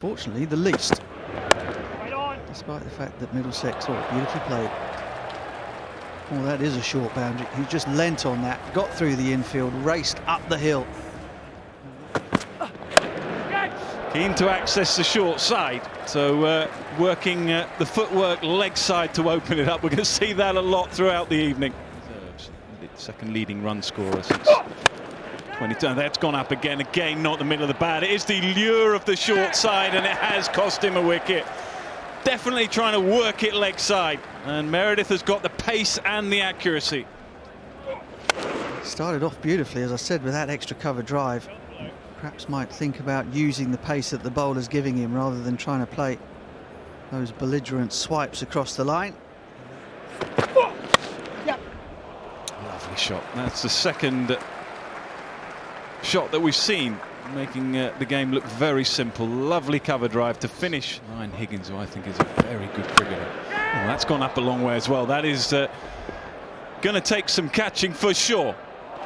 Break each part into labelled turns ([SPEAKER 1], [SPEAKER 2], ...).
[SPEAKER 1] Fortunately, the least. Despite the fact that Middlesex, beautifully played. Oh, that is a short boundary. He just leant on that, got through the infield, raced up the hill.
[SPEAKER 2] Keen to access the short side, so working the footwork leg side to open it up. We're going to see that a lot throughout the evening. Second leading run scorer since 2010. That's gone up again, not the middle of the bat. It is the lure of the short side, and it has cost him a wicket. Definitely trying to work it leg side, and Meredith has got the pace and the accuracy.
[SPEAKER 1] Started off beautifully, as I said, with that extra cover drive. Perhaps might think about using the pace that the bowler's giving him rather than trying to play those belligerent swipes across the line.
[SPEAKER 2] Lovely shot. That's the second shot that we've seen, making the game look very simple. Lovely cover drive to finish. Ryan Higgins, who I think is a very good cricketer. Oh, that's gone up a long way as well. That is going to take some catching for sure.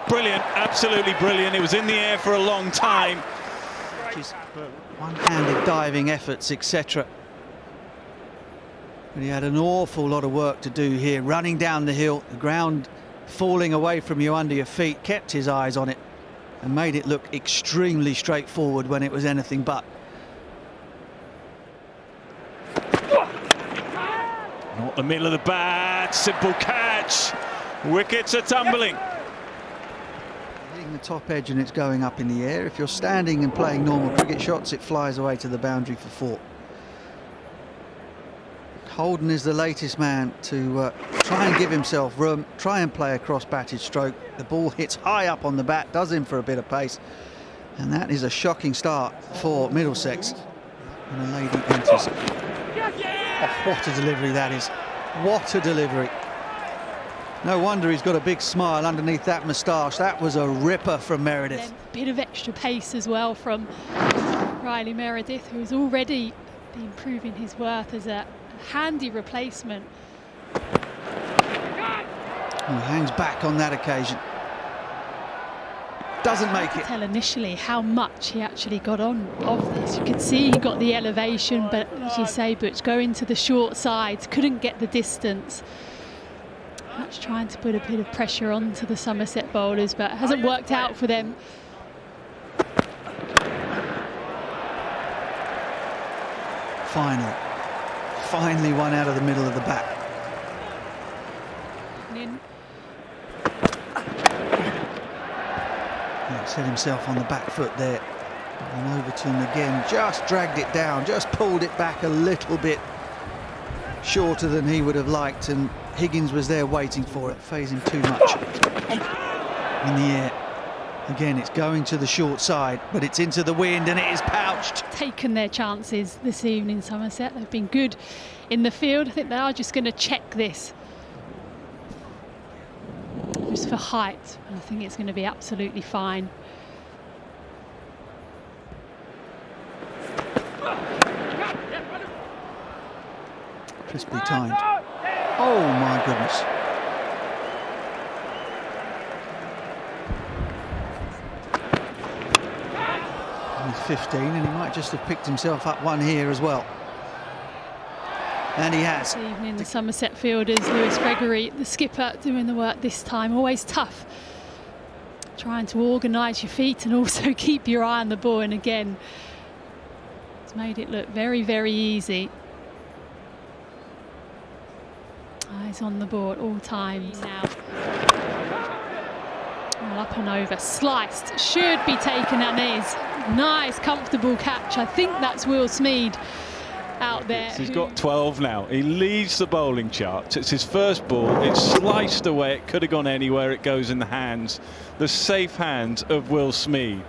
[SPEAKER 2] Brilliant, absolutely brilliant. It was in the air for a long time.
[SPEAKER 1] One-handed diving efforts, etc. But he had an awful lot of work to do here, running down the hill, the ground falling away from you under your feet, kept his eyes on it and made it look extremely straightforward when it was anything but.
[SPEAKER 2] Not the middle of the bat, simple catch. Wickets are tumbling.
[SPEAKER 1] Hitting the top edge and it's going up in the air. If you're standing and playing normal cricket shots, it flies away to the boundary for 4. Holden is the latest man to try and give himself room, try and play a cross-batted stroke. The ball hits high up on the bat, does him for a bit of pace. And that is a shocking start for Middlesex. And a lady enters. Oh, what a delivery that is. What a delivery. No wonder he's got a big smile underneath that moustache. That was a ripper from Meredith.
[SPEAKER 3] A bit of extra pace as well from Riley Meredith, who's already been proving his worth as a handy replacement.
[SPEAKER 1] He hangs back on that occasion. Doesn't make it.
[SPEAKER 3] I could tell initially how much he actually got on of this. You could see he got the elevation, but as you say, Butch, going to the short sides, couldn't get the distance. Perhaps trying to put a bit of pressure onto the Somerset bowlers, but it hasn't worked out for them.
[SPEAKER 1] Finally one out of the middle of the bat. Yeah, set himself on the back foot there. And Overton again just dragged it down, just pulled it back a little bit shorter than he would have liked, and Higgins was there waiting for it. Phase him too much in the air. Again, it's going to the short side, but it's into the wind and it is pouched.
[SPEAKER 3] Taken their chances this evening, Somerset. They've been good in the field. I think they are just going to check this just for height. I think it's going to be absolutely fine.
[SPEAKER 1] Crisply timed. Oh my goodness. He's 15 and he might just have picked himself up one here as well. And he has.
[SPEAKER 3] This evening, the Somerset fielders, Lewis Gregory, the skipper, doing the work this time. Always tough. Trying to organise your feet and also keep your eye on the ball. And again, it's made it look very, very easy. Eyes on the ball at all times now. Well, up and over, sliced, should be taken, and is. Nice, comfortable catch. I think that's Will Smead out there.
[SPEAKER 2] He's got 12 now. He leads the bowling charts. It's his first ball. It's sliced away. It could have gone anywhere. It goes in the hands, the safe hands of Will Smead.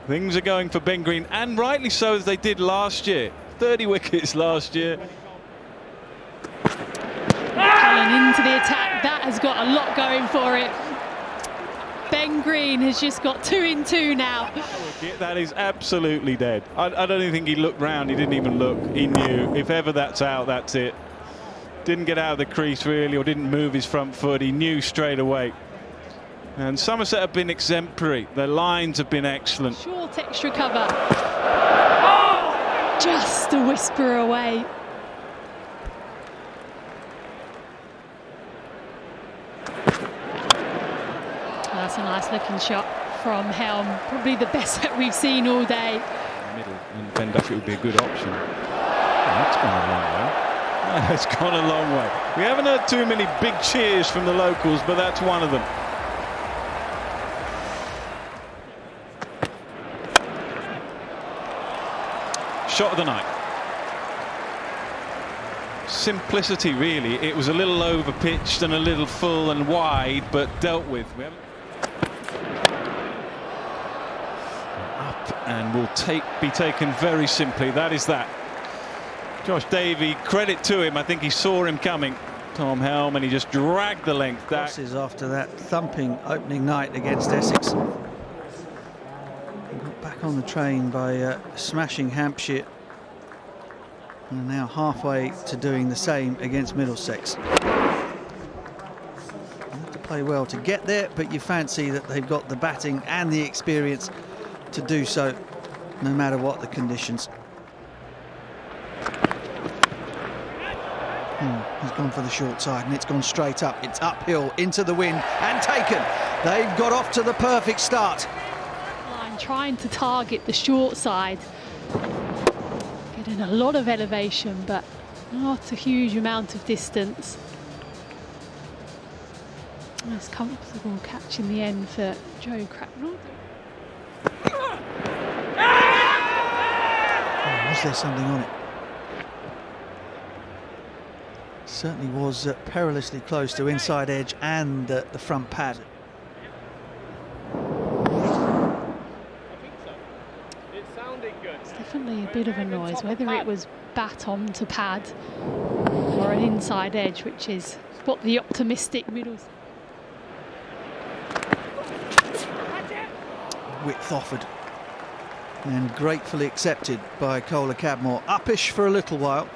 [SPEAKER 2] Things are going for Ben Green, and rightly so, as they did last year. 30 wickets last year.
[SPEAKER 3] Cullen into the attack. That has got a lot going for it. Ben Green has just got 2 in 2 now.
[SPEAKER 2] That is absolutely dead. I don't even think he looked round. He didn't even look. He knew if ever that's out, that's it. Didn't get out of the crease really, or didn't move his front foot. He knew straight away. And Somerset have been exemplary. Their lines have been excellent.
[SPEAKER 3] Short extra cover. just a whisper away. That's a nice looking shot from Helm, probably the best that we've seen all day.
[SPEAKER 2] Middle, and Ben Duffy would be a good option. Oh, that's gone a long way. It's gone a long way. We haven't heard too many big cheers from the locals, but that's one of them. Shot of the night. Simplicity, really. It was a little over pitched and a little full and wide, but dealt with. We haven't... Up and will be taken very simply. That is that. Josh Davey, credit to him. I think he saw him coming. Tom Helm, and he just dragged the length.
[SPEAKER 1] Crosses after that thumping opening night against Essex. Got back on the train by smashing Hampshire, and now halfway to doing the same against Middlesex. They have to play well to get there, but you fancy that they've got the batting and the experience to do so, no matter what the conditions. He's gone for the short side, and it's gone straight up. It's uphill into the wind and taken. They've got off to the perfect start.
[SPEAKER 3] I'm trying to target the short side, getting a lot of elevation, but not a huge amount of distance. Nice comfortable catch in the end for Joe Cracknell.
[SPEAKER 1] Oh, was there something on it? Certainly was perilously close to inside edge and the front pad.
[SPEAKER 3] It's definitely a bit of a noise, whether it was bat onto pad or an inside edge, which is what the optimistic Middlesex.
[SPEAKER 1] Width offered and gratefully accepted by Kohler Cadmore. Uppish for a little while.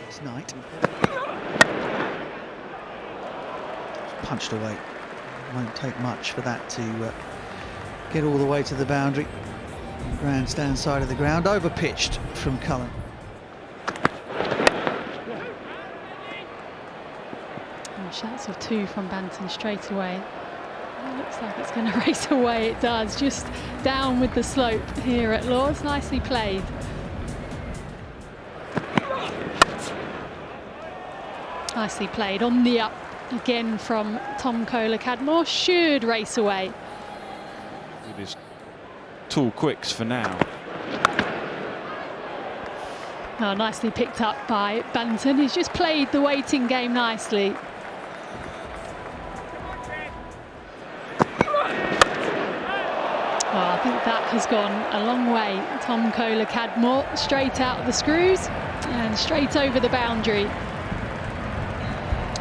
[SPEAKER 1] It's Knight. Punched away. Won't take much for that to get all the way to the boundary. Grandstand side of the ground, over pitched from Cullen.
[SPEAKER 3] Shouts of two from Banton straight away. It looks like it's going to race away. It does, just down with the slope here at Lords. Nicely played. Nicely played on the up again from Tom Kohler Cadmore. Should race away.
[SPEAKER 2] With his tall quicks for now.
[SPEAKER 3] Oh, nicely picked up by Banton. He's just played the waiting game nicely. Well, I think that has gone a long way. Tom Kohler Cadmore straight out of the screws and straight over the boundary.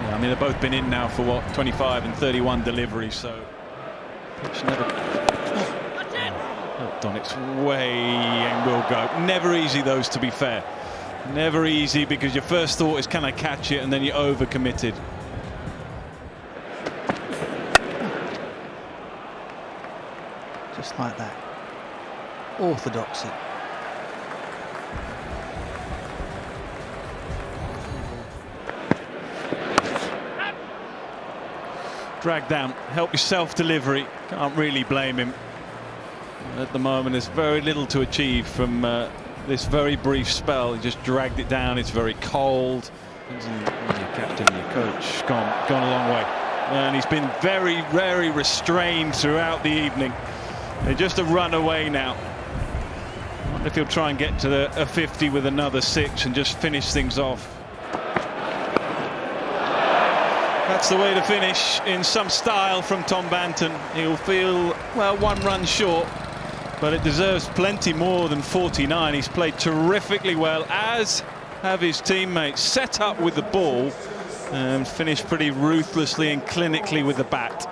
[SPEAKER 2] Yeah, I mean, they've both been in now for what, 25 and 31 deliveries, so pitch never helped on its way and will go. Never easy, those, to be fair. Never easy, because your first thought is, can I catch it, and then you're overcommitted.
[SPEAKER 1] Just like that. Orthodoxy.
[SPEAKER 2] Drag down, help yourself delivery. Can't really blame him. At the moment, there's very little to achieve from this very brief spell. He just dragged it down. It's very cold. Your captain, your coach, gone a long way. And he's been very, very restrained throughout the evening. They're just a run away now. I wonder if he'll try and get to a 50 with another 6 and just finish things off. That's the way to finish, in some style, from Tom Banton. He'll feel, well, 1 run short, but it deserves plenty more than 49. He's played terrifically well, as have his teammates. Set up with the ball and finished pretty ruthlessly and clinically with the bat.